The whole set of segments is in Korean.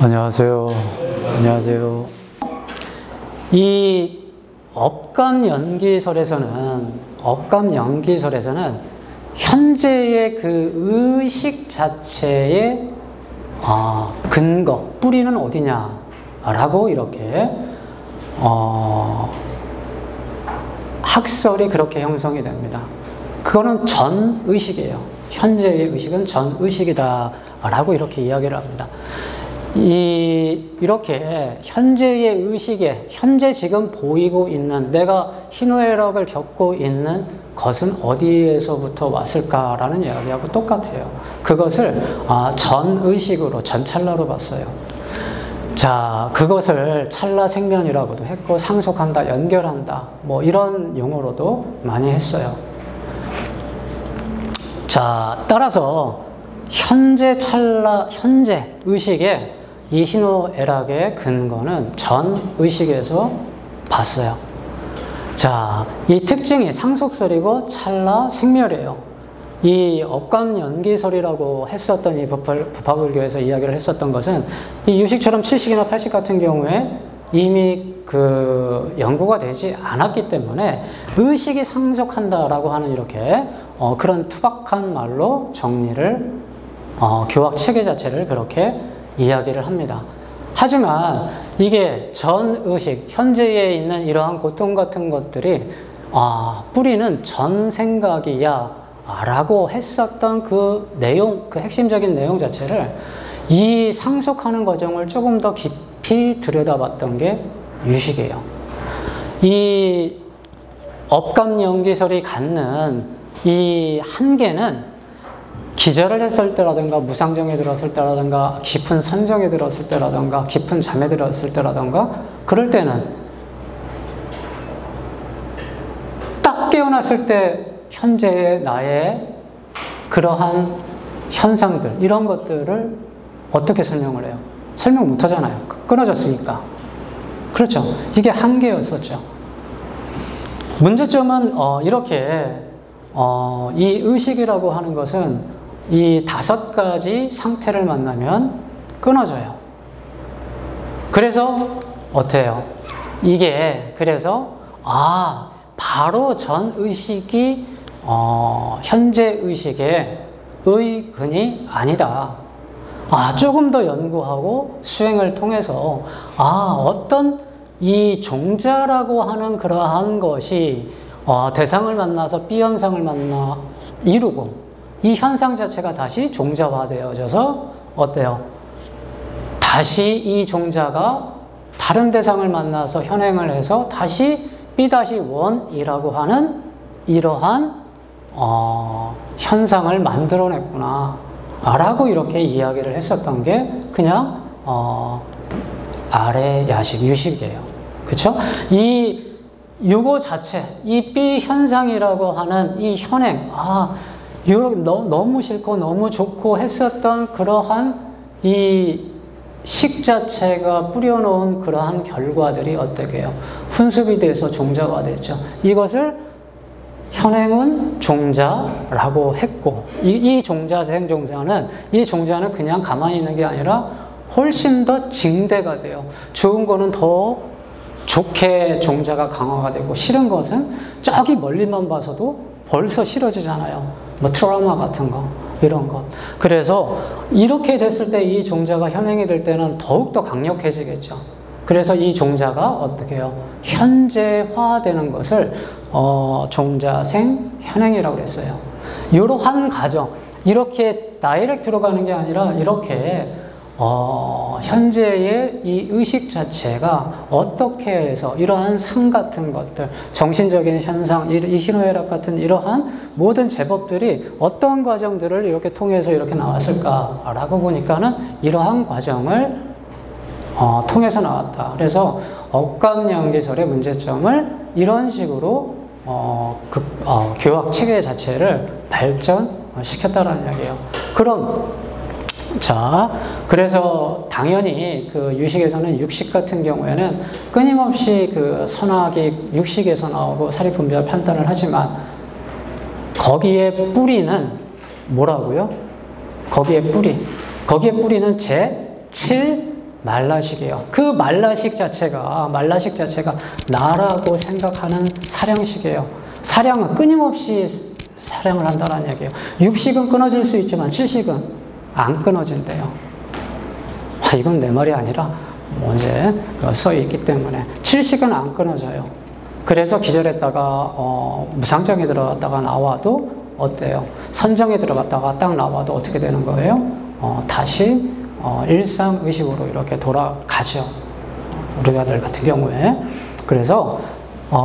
안녕하세요. 안녕하세요. 이 업감연기설에서는 현재의 그 의식 자체의 근거, 뿌리는 어디냐라고 이렇게 학설이 그렇게 형성이 됩니다. 그거는 전의식이에요. 현재의 의식은 전의식이다라고 이렇게 이야기를 합니다. 이렇게 현재의 의식에, 현재 지금 보이고 있는, 내가 희노애락을 겪고 있는 것은 어디에서부터 왔을까라는 이야기하고 똑같아요. 그것을 전의식으로, 전찰나로 봤어요. 자, 그것을 찰나 생면이라고도 했고, 상속한다, 연결한다, 뭐 이런 용어로도 많이 했어요. 자, 따라서 현재 의식의 이 희노애락의 근거는 전의식에서 봤어요. 자, 이 특징이 상속설이고 찰나 생멸이에요. 이 업감연기설이라고 했었던 이 부파불교에서 이야기를 했었던 것은 이 유식처럼 70이나 80 같은 경우에 이미 그 연구가 되지 않았기 때문에 의식이 상속한다라고 하는 이렇게 그런 투박한 말로 정리를 교학 체계 자체를 그렇게 이야기를 합니다. 하지만 이게 전의식, 현재에 있는 이러한 고통 같은 것들이 뿌리는 전생각이야 라고 했었던 그 내용, 그 핵심적인 내용 자체를 이 상속하는 과정을 조금 더 깊이 들여다봤던 게 유식이에요. 이 업감연기설이 갖는 이 한계는 기절을 했을 때라든가 무상정에 들었을 때라든가 깊은 선정에 들었을 때라든가 깊은 잠에 들었을 때라든가 그럴 때는 딱 깨어났을 때 현재의 나의 그러한 현상들, 이런 것들을 어떻게 설명을 해요? 설명 못 하잖아요. 끊어졌으니까. 그렇죠. 이게 한계였었죠. 문제점은 이렇게 이 의식이라고 하는 것은 이 5가지 상태를 만나면 끊어져요. 그래서 어때요? 이게 그래서 바로 전의식이 현재 의식의 의근이 아니다. 조금 더 연구하고 수행을 통해서 어떤 이 종자라고 하는 그러한 것이 대상을 만나서 B현상을 만나 이루고 이 현상 자체가 다시 종자화되어져서 어때요? 다시 이 종자가 다른 대상을 만나서 현행을 해서 다시 B-1이라고 하는 이러한 현상을 만들어냈구나 라고 이렇게 이야기를 했었던 게 그냥 아래 야식, 유식이에요. 그쵸? 이 요거 자체, 이 B 현상이라고 하는 이 현행, 너무 싫고 너무 좋고 했었던 그러한 이 식 자체가 뿌려놓은 그러한 결과들이 어떻게 해요? 훈습이 돼서 종자가 됐죠. 이것을 현행은 종자라고 했고, 이 종자생 종자는, 이 종자는 그냥 가만히 있는 게 아니라 훨씬 더 증대가 돼요. 좋은 거는 더 좋게 종자가 강화가 되고, 싫은 것은 저기 멀리만 봐서도 벌써 싫어지잖아요. 뭐 트라우마 같은 거, 이런 것. 그래서 이렇게 됐을 때 이 종자가 현행이 될 때는 더욱더 강력해지겠죠. 그래서 이 종자가 어떻게 해요? 현재화되는 것을 종자생 현행이라고 그랬어요. 이러한 과정, 이렇게 다이렉트로 가는 게 아니라 이렇게 현재의 이 의식 자체가 어떻게 해서 이러한 상 같은 것들, 정신적인 현상, 이 희노애락 같은 이러한 모든 제법들이 어떤 과정들을 이렇게 통해서 이렇게 나왔을까라고 보니까는 이러한 과정을 통해서 나왔다. 그래서 업감연기설의 문제점을 이런 식으로 교학 체계 자체를 발전시켰다라는 이야기예요. 그럼 자, 그래서 당연히 그 유식에서는 육식 같은 경우에는 끊임없이 그 선악이 육식에서 나오고 사리분별 판단을 하지만 거기에 뿌리는 뭐라고요? 거기에 뿌리는 제7 말라식이에요. 그 말라식 자체가 나라고 생각하는 사량식이에요. 사량은 끊임없이 사량을 한다는 얘기예요. 육식은 끊어질 수 있지만 칠식은 안 끊어진대요. 이건 내 말이 아니라 언제 써 있기 때문에 칠식은 안 끊어져요. 그래서 기절했다가 무상정에 들어갔다가 나와도 어때요? 선정에 들어갔다가 딱 나와도 어떻게 되는 거예요? 다시 일상의식으로 이렇게 돌아가죠. 우리 아들 같은 경우에. 그래서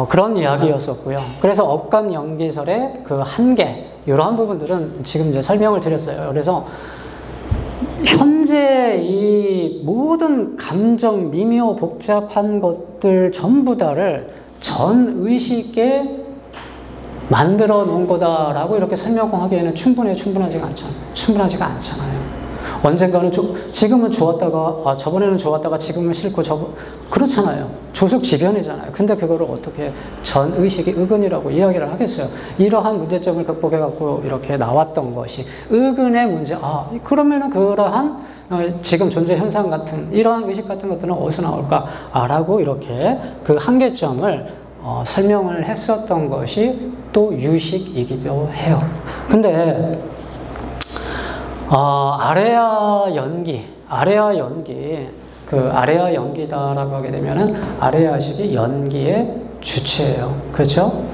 그런 이야기였었고요. 그래서 억간연기설의 그 한계, 이러한 부분들은 지금 이제 설명을 드렸어요. 그래서 현재 이 모든 감정, 미묘, 복잡한 것들 전부 다를 전의식에 만들어 놓은 거다라고 이렇게 설명하기에는 충분하지가 않잖아요. 언젠가는 지금은 좋았다가 저번에는 좋았다가 지금은 싫고 그렇잖아요. 조숙지변이잖아요. 근데 그거를 어떻게 전의식이 의근이라고 이야기를 하겠어요. 이러한 문제점을 극복해갖고 이렇게 나왔던 것이 의근의 문제. 그러면은 그러한 지금 존재 현상 같은 이러한 의식 같은 것들은 어디서 나올까라고 이렇게 그 한계점을 설명을 했었던 것이 또 유식이기도 해요. 근데 아레아 연기, 그 아레아 연기다라고 하게 되면은 아레아식이 연기의 주체예요. 그렇죠?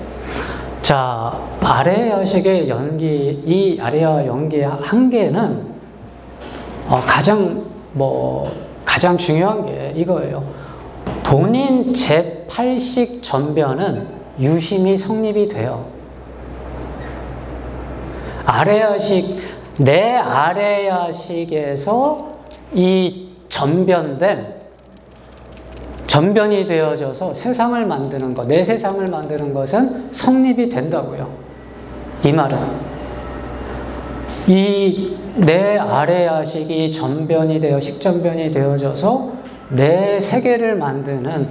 자, 아레아식의 연기, 이 아레아 연기의 한계는 가장 중요한 게 이거예요. 본인 제8식 전변은 유심히 성립이 돼요. 내 아레아식에서 이 전변이 되어져서 세상을 만드는 것, 내 세상을 만드는 것은 성립이 된다고요. 이 말은 이 내 아레아식이 식전변이 되어져서 내 세계를 만드는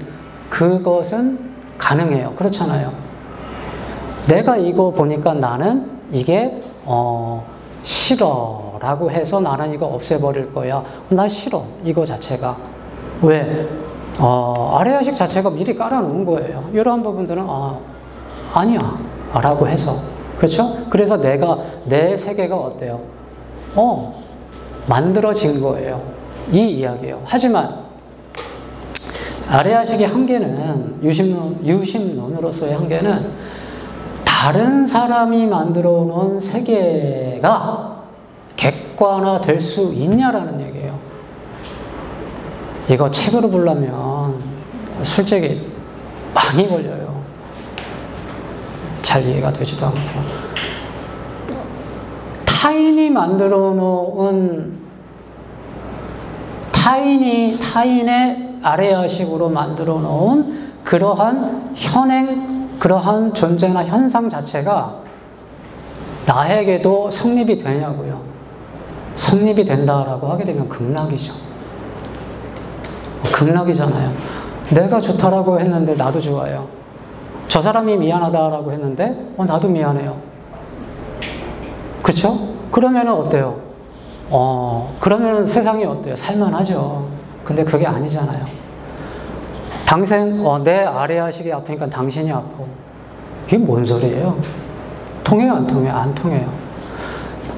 그것은 가능해요. 그렇잖아요. 내가 이거 보니까 나는 이게 싫어 라고 해서 나는 이거 없애버릴 거야. 나 싫어. 이거 자체가. 왜? 아레아식 자체가 미리 깔아놓은 거예요. 이러한 부분들은 아니야 라고 해서. 그렇죠? 그래서 내 세계가 어때요? 만들어진 거예요. 이 이야기예요. 하지만 아레아식의 한계는 유심론으로서의 한계는 다른 사람이 만들어 놓은 세계가 객관화될 수 있냐라는 얘기예요. 이거 책으로 보려면 솔직히 많이 걸려요. 잘 이해가 되지도 않고. 타인이 만들어 놓은 타인의 아레아식으로 만들어 놓은 그러한 그러한 존재나 현상 자체가 나에게도 성립이 되냐고요. 성립이 된다라고 하게 되면 극락이죠. 극락이잖아요. 내가 좋다라고 했는데 나도 좋아요. 저 사람이 미안하다라고 했는데 나도 미안해요. 그렇죠? 그러면은 어때요? 그러면 세상이 어때요? 살만하죠. 근데 그게 아니잖아요. 내 아레아식이 아프니까 당신이 아프고. 이게 뭔 소리예요? 통해요, 안 통해요? 안 통해요.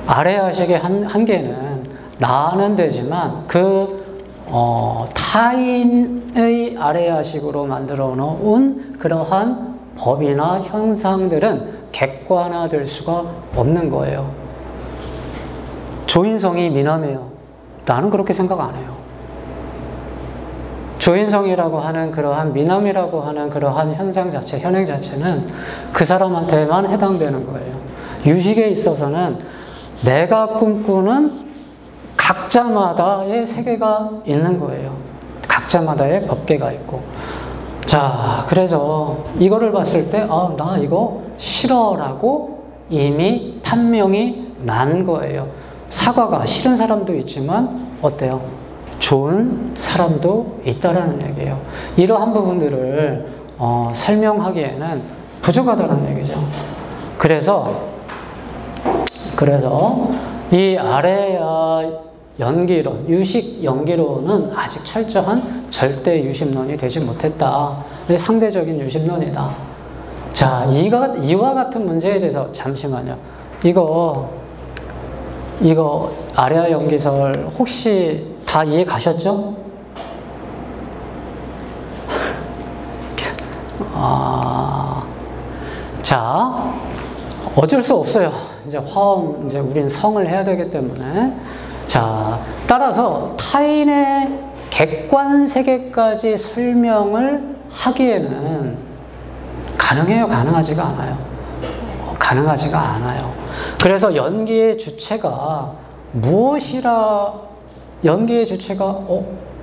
아레아식의 한계는 나는 되지만 타인의 아레아식으로 만들어 놓은 그러한 법이나 형상들은 객관화될 수가 없는 거예요. 조인성이 미남이에요. 나는 그렇게 생각 안 해요. 조인성이라고 하는 그러한 미남이라고 하는 그러한 현상 자체, 현행 자체는 그 사람한테만 해당되는 거예요. 유식에 있어서는 내가 꿈꾸는 각자마다의 세계가 있는 거예요. 각자마다의 법계가 있고. 자, 그래서 이거를 봤을 때, 나 이거 싫어라고 이미 판명이 난 거예요. 사과가 싫은 사람도 있지만, 어때요? 좋은 사람도 있다라는 얘기예요. 이러한 부분들을 설명하기에는 부족하다는 얘기죠. 그래서 그래서 이 아레아 연기론, 유식 연기론은 아직 철저한 절대 유심론이 되지 못했다. 상대적인 유심론이다. 자, 이와 같은 문제에 대해서 잠시만요. 이거 아레아 연기설 혹시 다 이해 가셨죠? 자, 어쩔 수 없어요. 이제 화엄, 이제 우린 성을 해야 되기 때문에. 자, 따라서 타인의 객관 세계까지 설명을 하기에는 가능해요? 가능하지가 않아요. 가능하지가 않아요. 그래서 연기의 주체가 무엇이라, 연기의 주체가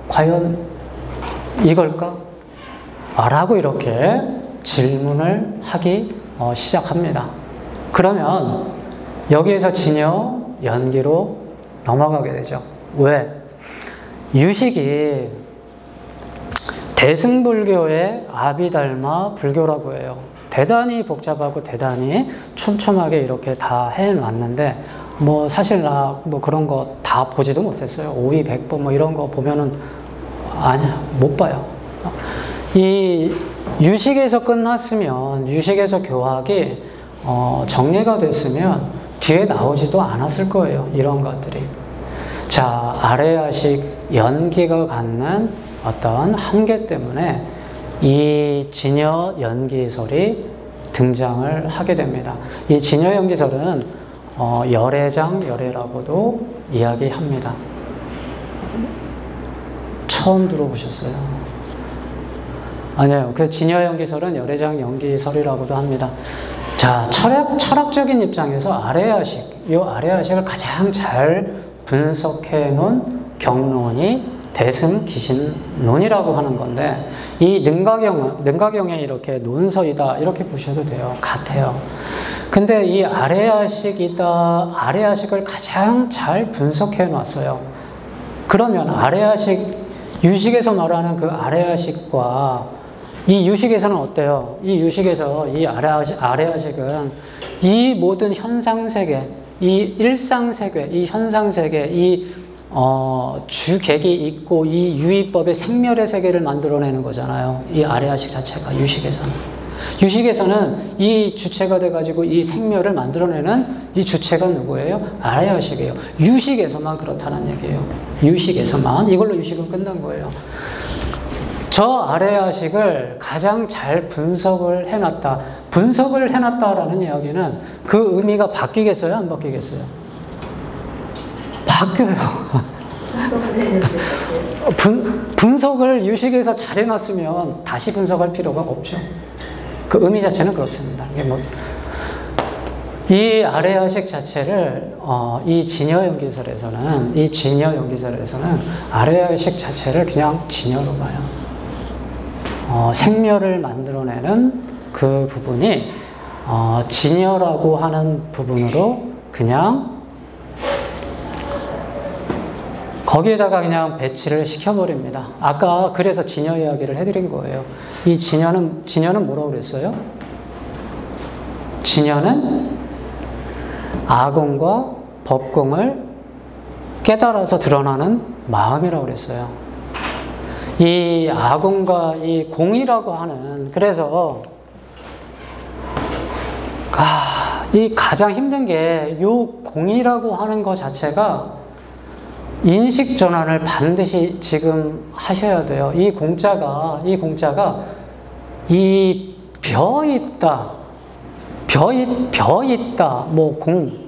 과연 이걸까? 라고 이렇게 질문을 하기 시작합니다. 그러면 여기에서 진여 연기로 넘어가게 되죠. 왜? 유식이 대승불교의 아비달마 불교라고 해요. 대단히 복잡하고 대단히 촘촘하게 이렇게 다 해놨는데, 뭐 사실 나 뭐 그런 거 다 보지도 못했어요. 오이백보 뭐 이런 거 보면은 아니야, 못 봐요. 이 유식에서 끝났으면, 유식에서 교학이 정리가 됐으면 뒤에 나오지도 않았을 거예요. 이런 것들이. 자, 아레아식 연기가 갖는 어떤 한계 때문에 이 진여 연기설이 등장을 하게 됩니다. 이 진여 연기설은 열애장 열애라고도 이야기합니다. 처음 들어보셨어요? 아니에요. 그 진여 연기설은 열애장 연기설이라고도 합니다. 자, 철학적인 입장에서 이 아레아식을 가장 잘 분석해 놓은 경론이 대승기신론이라고 하는 건데, 이 능가경의 이렇게 논서이다 이렇게 보셔도 돼요. 같아요. 근데 이 아레아식을 가장 잘 분석해 놨어요. 그러면 아레아식, 유식에서 말하는 그 아레아식과 이 유식에서는 어때요? 이 유식에서 이 아레아식은 이 모든 현상세계, 이 일상세계, 이 현상세계, 이 주객이 있고 이 유의법의 생멸의 세계를 만들어내는 거잖아요. 이 아레아식 자체가 유식에서는 이 주체가 돼가지고 이 생멸을 만들어내는 이 주체가 누구예요? 아레아식이에요. 유식에서만 그렇다는 얘기예요. 유식에서만. 이걸로 유식은 끝난 거예요. 저 아레아식을 가장 잘 분석을 해놨다. 분석을 해놨다라는 이야기는 그 의미가 바뀌겠어요? 안 바뀌겠어요? 바뀌어요. 분석을 유식에서 잘 해놨으면 다시 분석할 필요가 없죠. 그 의미 자체는 그렇습니다. 이 아레아식 자체를 이 진여 연기설에서는 아레아식 자체를 그냥 진여로 봐요. 생멸을 만들어내는 그 부분이 진여라고 하는 부분으로 그냥 거기에다가 그냥 배치를 시켜버립니다. 아까 그래서 진여 이야기를 해드린 거예요. 이 진여는 뭐라고 그랬어요? 진여는 아공과 법공을 깨달아서 드러나는 마음이라고 그랬어요. 이 아공과 이 공이라고 하는, 그래서 이 가장 힘든 게 요 공이라고 하는 것 자체가 인식 전환을 반드시 지금 하셔야 돼요. 이 공자가 이 벼 있다, 뭐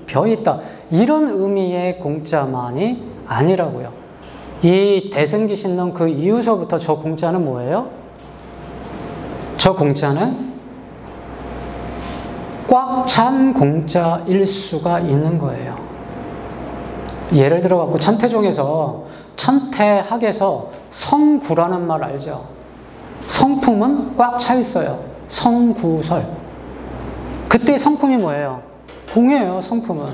벼 있다 이런 의미의 공자만이 아니라고요. 이 대승기신론 그 이후서부터 저 공자는 뭐예요? 저 공자는 꽉 찬 공자일 수가 있는 거예요. 예를 들어 갖고 천태학에서 성구라는 말 알죠? 성품은 꽉 차 있어요. 성구설. 그때 성품이 뭐예요? 공이에요. 성품은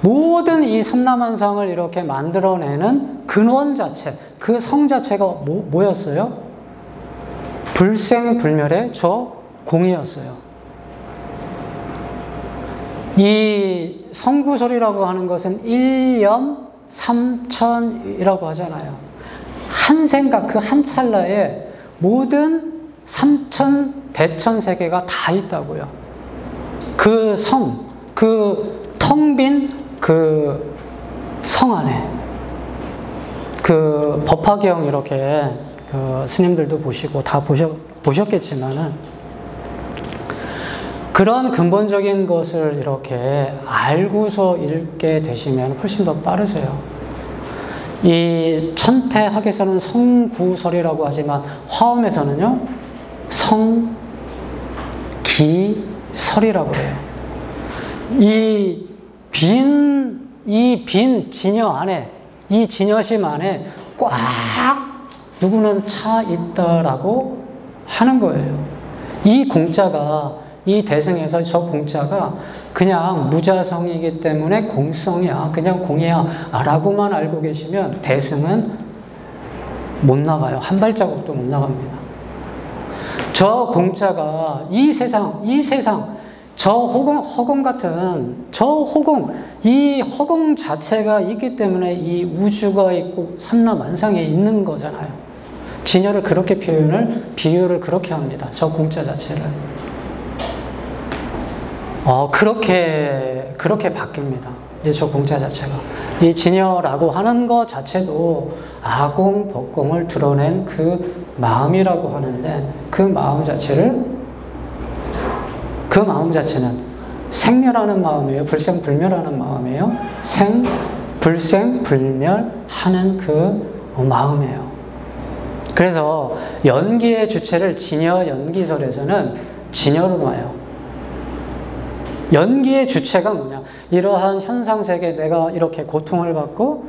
모든 이 삼라만상을 이렇게 만들어내는 근원 자체, 그 성 자체가 뭐였어요? 불생불멸의 저 공이었어요. 이 성구설이라고 하는 것은 1년 3천이라고 하잖아요. 한 생각, 그 한 찰나에 모든 3천 대천 세계가 다 있다고요. 그 성, 그 텅 빈 그 성 안에. 그 법화경 이렇게 그 스님들도 보시고 다 보셨겠지만은 그런 근본적인 것을 이렇게 알고서 읽게 되시면 훨씬 더 빠르세요. 이 천태학에서는 성구설이라고 하지만 화엄에서는요, 성기설이라고 해요. 이 빈 진여 안에, 이 진여심 안에 꽉 누구는 차 있다라고 하는 거예요. 이 공자가, 이 대승에서 저 공자가 그냥 무자성이기 때문에 공성이야, 그냥 공이야 라고만 알고 계시면 대승은 못 나가요. 한 발자국도 못 나갑니다. 저 공자가 이 세상 저 허공 같은 저 허공, 이 허공 자체가 있기 때문에 이 우주가 있고 삼라만상에 있는 거잖아요. 진여를 그렇게 비유를 그렇게 합니다. 저 공자 자체를. 그렇게 바뀝니다. 저 공자 자체가. 이 진여라고 하는 것 자체도 아공, 법공을 드러낸 그 마음이라고 하는데, 그 마음 자체는 생멸하는 마음이에요? 불생불멸하는 마음이에요? 불생불멸하는 그 마음이에요. 그래서 연기의 주체를 진여 연기설에서는 진여로 놔요. 연기의 주체가 뭐냐? 이러한 현상 세계, 내가 이렇게 고통을 받고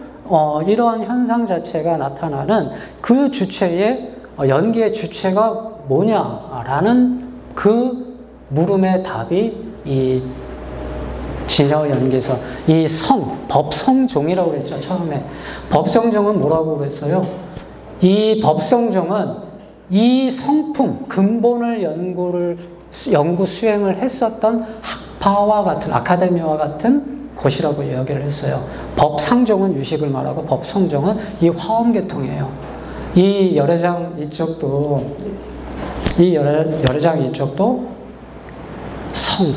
이러한 현상 자체가 나타나는 그 주체의 연기의 주체가 뭐냐라는 그 물음의 답이 이 진여 연기설, 이 법성종이라고 그랬죠, 처음에. 법성종은 뭐라고 그랬어요? 이 법성종은 이 성품, 근본을 연구 수행을 했었던 학파와 같은, 아카데미와 같은 곳이라고 이야기를 했어요. 법상종은 유식을 말하고 법성종은 이 화엄계통이에요. 이 열애장 이쪽도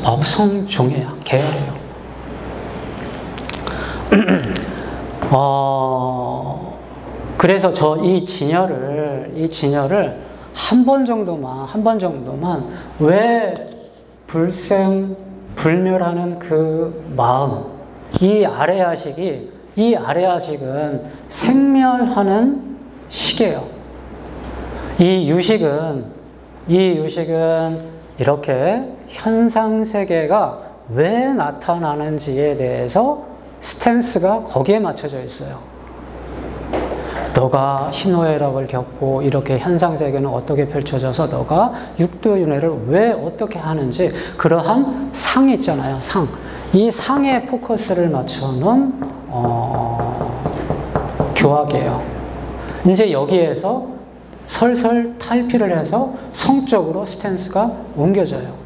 법성종이에요. 계열이에요. 그래서 이 진여를 한 번 정도만 왜 불멸하는 그 마음, 이 아래야식은 생멸하는 식이에요. 이 유식은 이렇게 현상 세계가 왜 나타나는지에 대해서 스탠스가 거기에 맞춰져 있어요. 너가 희노애락을 겪고 이렇게 현상세계는 어떻게 펼쳐져서 너가 육도윤회를 왜 어떻게 하는지, 그러한 상이 있잖아요. 이 상에 포커스를 맞춰놓은 교학이에요. 이제 여기에서 설설 탈피를 해서 성적으로 스탠스가 옮겨져요.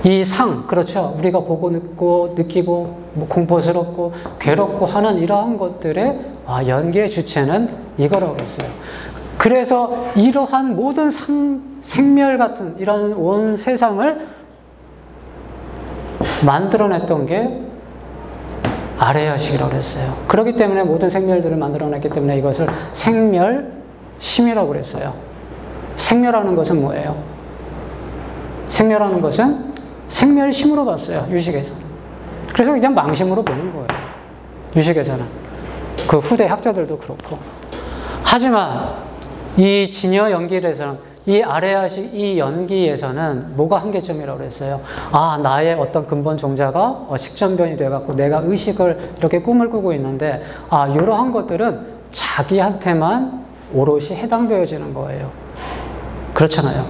이 그렇죠. 우리가 보고 느끼고 공포스럽고 괴롭고 하는 이러한 것들의 연기의 주체는 이거라고 했어요. 그래서 이러한 모든 생멸 같은 이런 온 세상을 만들어냈던 게 아래야식이라고 했어요. 그렇기 때문에 모든 생멸들을 만들어냈기 때문에 이것을 생멸심이라고 그랬어요. 생멸하는 것은 뭐예요? 생멸하는 것은 생멸심으로 봤어요. 유식에서는. 그래서 그냥 망심으로 보는 거예요. 유식에서는. 그 후대 학자들도 그렇고. 하지만 이 진여 연기에서는, 이 아래야식 이 연기에서는 뭐가 한계점이라고 그랬어요? 나의 어떤 근본 종자가 식전변이 돼갖고 내가 의식을 이렇게 꿈을 꾸고 있는데, 이러한 것들은 자기한테만 오롯이 해당되어지는 거예요. 그렇잖아요.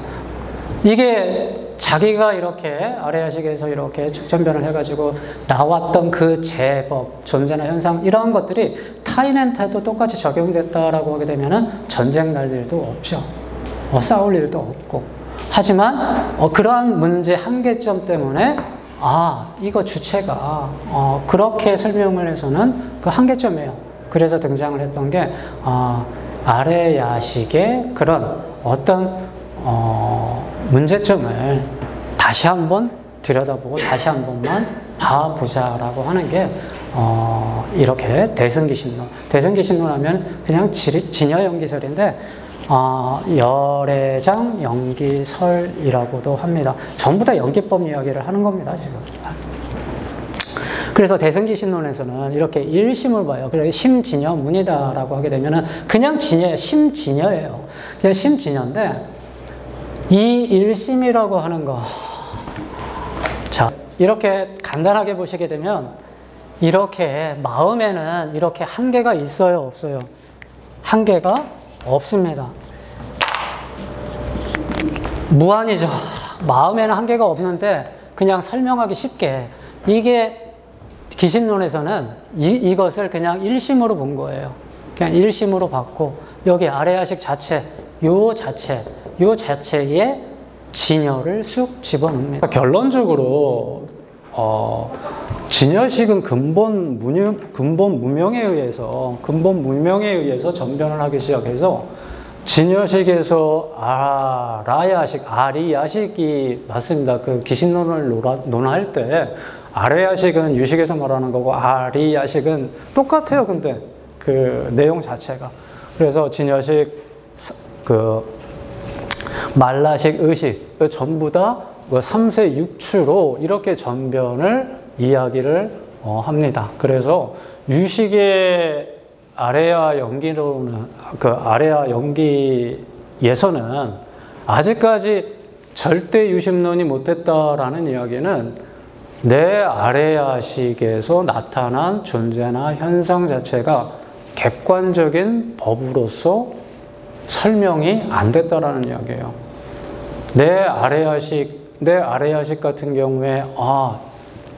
이게 자기가 이렇게 아래야식에서 이렇게 축전변을 해가지고 나왔던 그 제법, 존재나 현상, 이러한 것들이 타인한테도 똑같이 적용됐다라고 하게 되면은 전쟁 날 일도 없죠. 싸울 일도 없고. 하지만 그러한 문제 한계점 때문에 이거 주체가 그렇게 설명을 해서는 그 한계점이에요. 그래서 등장을 했던 게 아래 야식의 그런 어떤 문제점을 다시 한번 들여다보고 다시 한 번만 봐보자라고 하는 게 이렇게 대승기신론. 대승기신론 하면 그냥 진여연기설인데 열애장 연기설이라고도 합니다. 전부 다 연기법 이야기를 하는 겁니다, 지금. 그래서 대승기신론에서는 이렇게 일심을 봐요. 그래서 심진여 문이다라고 하게 되면은 그냥 진여예요. 심진여예요. 그냥 심진여인데 이 일심이라고 하는 거. 자, 이렇게 간단하게 보시게 되면 이렇게 마음에는 이렇게 한계가 있어요, 없어요? 한계가 없습니다. 무한이죠. 마음에는 한계가 없는데 그냥 설명하기 쉽게 이게 기신론에서는 이것을 그냥 일심으로 본 거예요. 그냥 일심으로 봤고 여기 아래야식 자체, 요 자체에 진여를 쑥 집어넣습니다. 결론적으로 진여식은 근본 무명에 의해서 전변을 하기 시작해서 진여식에서 아리야식이 맞습니다. 그 기신론을 논할 때 아래야식은 유식에서 말하는 거고 아리야식은 똑같아요. 근데 그 내용 자체가. 그래서 진여식, 말라식, 의식 전부 다 3세 6추로 이렇게 전변을 이야기를 합니다. 그래서 유식의 아래야 연기로는 아래야 연기에서는 아직까지 절대 유심론이 못했다라는 이야기는 내 아래야식에서 나타난 존재나 현상 자체가 객관적인 법으로서 설명이 안 됐다라는 이야기예요. 내 아래야식 같은 경우에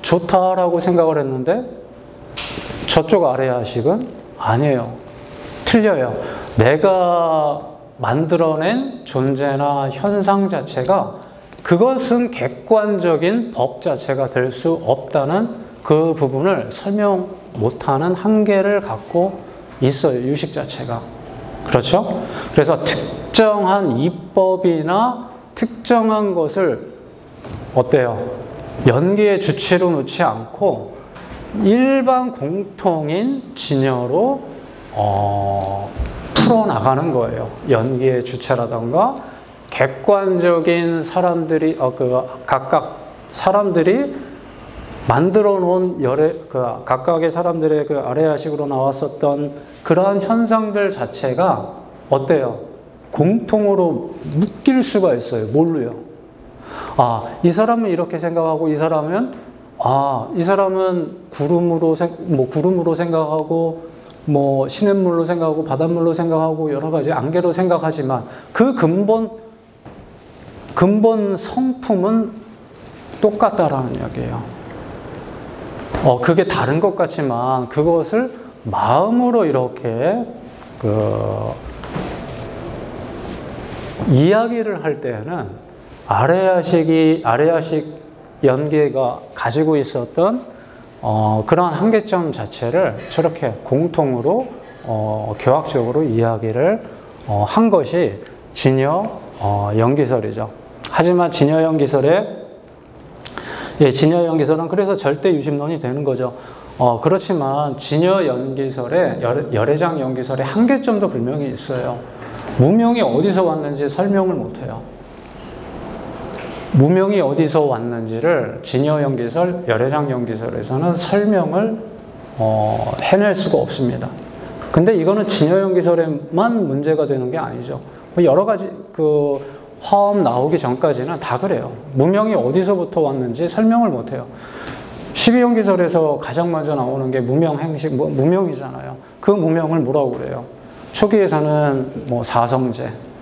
좋다라고 생각을 했는데 저쪽 아래야식은 아니에요. 틀려요. 내가 만들어낸 존재나 현상 자체가 그것은 객관적인 법 자체가 될 수 없다는 그 부분을 설명 못하는 한계를 갖고 있어요. 유식 자체가. 그렇죠? 그래서 특정한 이법이나 특정한 것을 어때요? 연기의 주체로 놓지 않고 일반 공통인 진여로 풀어나가는 거예요. 연기의 주체라던가 객관적인 사람들이 각각 사람들이 만들어 놓은 각각의 사람들의 그 아래야식으로 나왔었던 그러한 현상들 자체가 어때요? 공통으로 묶일 수가 있어요. 뭘로요? 이 사람은 이렇게 생각하고 이 사람은 구름으로 생각하고 시냇물로 생각하고 바닷물로 생각하고 여러 가지 안개로 생각하지만 그 근본 성품은 똑같다라는 이야기예요. 그게 다른 것 같지만 그것을 마음으로 이렇게 이야기를 할 때는 아래야식 연계가 가지고 있었던 그런 한계점 자체를 저렇게 공통으로 교학적으로 이야기를 한 것이 진여 연기설이죠. 하지만 진여 연기설은 그래서 절대 유심론이 되는 거죠. 그렇지만 진여 연기설에 열애장 연기설의 한계점도 분명히 있어요. 무명이 어디서 왔는지 설명을 못해요. 무명이 어디서 왔는지를 진여 연기설, 열애장 연기설에서는 설명을 해낼 수가 없습니다. 근데 이거는 진여 연기설에만 문제가 되는 게 아니죠. 여러 가지 화엄 나오기 전까지는 다 그래요. 무명이 어디서부터 왔는지 설명을 못해요. 12연기설에서 가장 먼저 나오는 게 무명행식, 무명이잖아요. 그 무명을 뭐라고 그래요? 초기에서는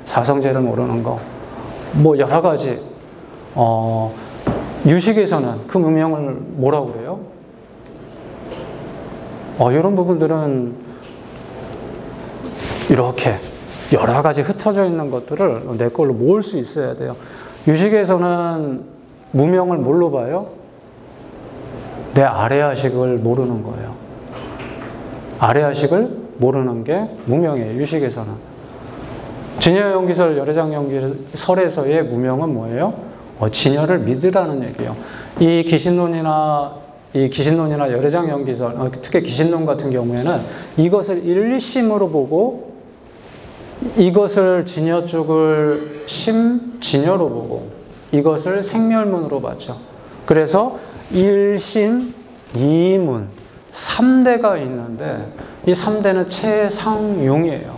사성제를 모르는 거, 여러 가지. 유식에서는 그 무명을 뭐라고 그래요? 이런 부분들은 이렇게 여러 가지 흩어져 있는 것들을 내 걸로 모을 수 있어야 돼요. 유식에서는 무명을 뭘로 봐요? 내 아래아식을 모르는 거예요. 아래아식을 모르는 게 무명이에요. 유식에서는. 진여연기설, 열애장연기설에서의 무명은 뭐예요? 진여를 믿으라는 얘기예요. 이 귀신론이나 열애장연기설, 특히 귀신론 같은 경우에는 이것을 일심으로 보고 이것을 진여 쪽을 심진여로 보고 이것을 생멸문으로 봤죠. 그래서 일심, 이문, 3대가 있는데 이 3대는 체상용이에요.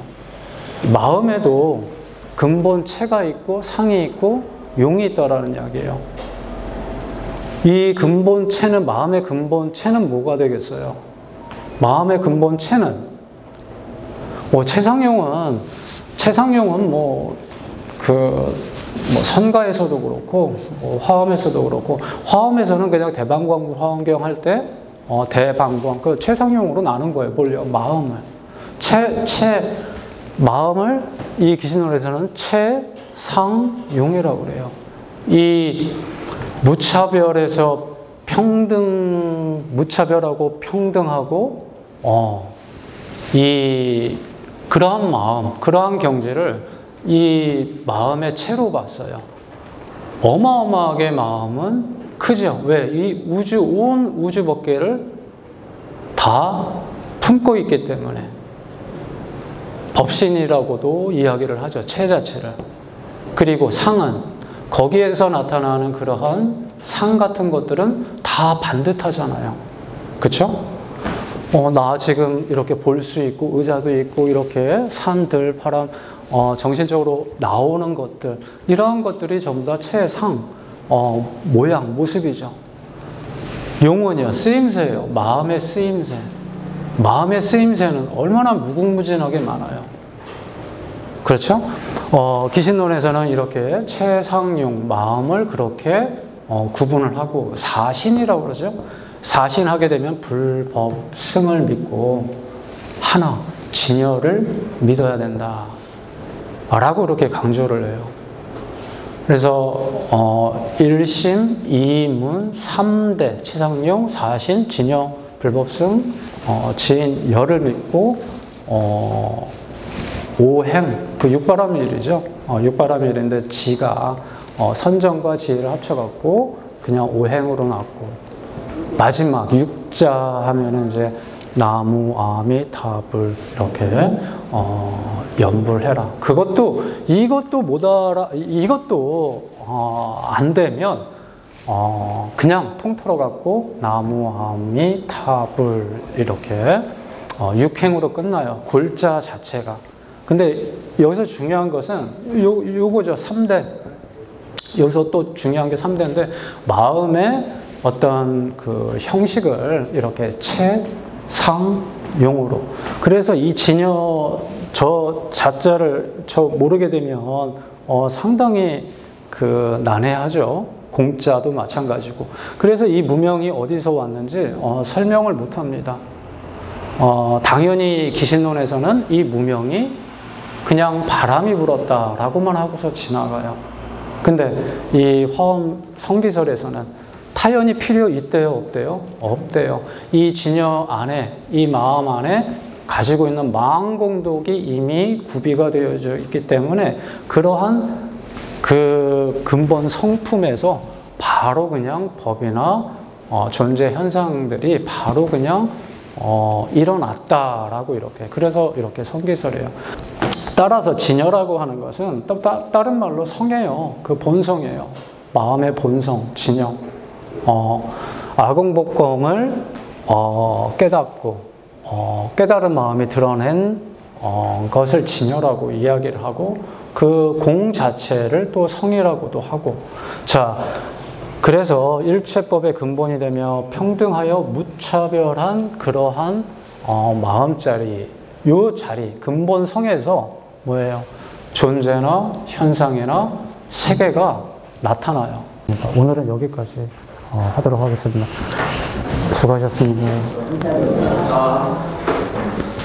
마음에도 근본 체가 있고 상이 있고 용이 있다라는 이야기예요. 이 근본 체는, 마음의 근본 체는 뭐가 되겠어요? 마음의 근본 체는 체상용은 선가에서도 그렇고 화엄에서도 그렇고, 화엄에서는 그냥 대방광불 화엄경 할 때 대방광 그 체상용으로 나눈 거예요. 뭘요? 마음을 마음을 이 귀신론에서는 체상용이라고 그래요. 이 무차별에서 무차별하고 평등하고 그러한 마음, 그러한 경지를 이 마음의 체로 봤어요. 어마어마하게 마음은 크죠. 왜? 이 온 우주 법계를 다 품고 있기 때문에. 법신이라고도 이야기를 하죠. 체 자체를. 그리고 상은 거기에서 나타나는 그러한 상 같은 것들은 다 반듯하잖아요. 그쵸? 나 지금 이렇게 볼 수 있고 의자도 있고 이렇게 산들 바람 정신적으로 나오는 것들, 이러한 것들이 전부 다 체상 모양 모습이죠. 용은요 쓰임새예요. 마음의 쓰임새. 마음의 쓰임새는 얼마나 무궁무진하게 많아요. 그렇죠? 귀신론에서는 이렇게 체상용 마음을 그렇게 구분을 하고 사신이라고 그러죠. 사신하게 되면 불법 승을 믿고 하나 진여를 믿어야 된다 라고 이렇게 강조를 해요. 그래서 일심, 이문, 3대 체상용, 사신, 진여, 불법승, 진여를 믿고 오행, 그 육바람일이죠. 육바람일인데 지가 선정과 지혜를 합쳐갖고 그냥 오행으로 났고, 마지막 육자 하면은 이제 나무, 아미, 타불 이렇게 연불해라. 이것도 안 되면 그냥 통틀어 갖고 나무, 아미, 타불 이렇게 육행으로 끝나요. 골자 자체가. 근데 여기서 중요한 것은 요거죠. 3대. 여기서 또 중요한 게 3대인데, 마음의 어떤 그 형식을 이렇게 체, 상, 용으로. 그래서 이 진여 저 자자를 모르게 되면 상당히 난해하죠. 공자도 마찬가지고. 그래서 이 무명이 어디서 왔는지 설명을 못 합니다. 당연히 귀신론에서는 이 무명이 그냥 바람이 불었다라고만 하고서 지나가요. 근데 이 화엄 성기설에서는 타연이 필요 있대요, 없대요? 없대요. 이 진여 안에, 이 마음 안에 가지고 있는 망공독이 이미 구비가 되어져 있기 때문에 그러한 그 근본 성품에서 바로 그냥 법이나 존재 현상들이 바로 그냥 일어났다라고 이렇게. 그래서 이렇게 성기설이에요. 따라서 진여라고 하는 것은 다른 말로 성이에요. 그 본성이에요. 마음의 본성, 진여. 아공법검을 깨닫고 깨달은 마음이 드러낸 것을 진여라고 이야기를 하고, 그 공 자체를 또 성이라고도 하고. 자, 그래서 일체법의 근본이 되며 평등하여 무차별한 그러한 마음자리, 요 자리, 근본 성에서 뭐예요? 존재나 현상이나 세계가 나타나요. 오늘은 여기까지 하도록 하겠습니다. 수고하셨습니다.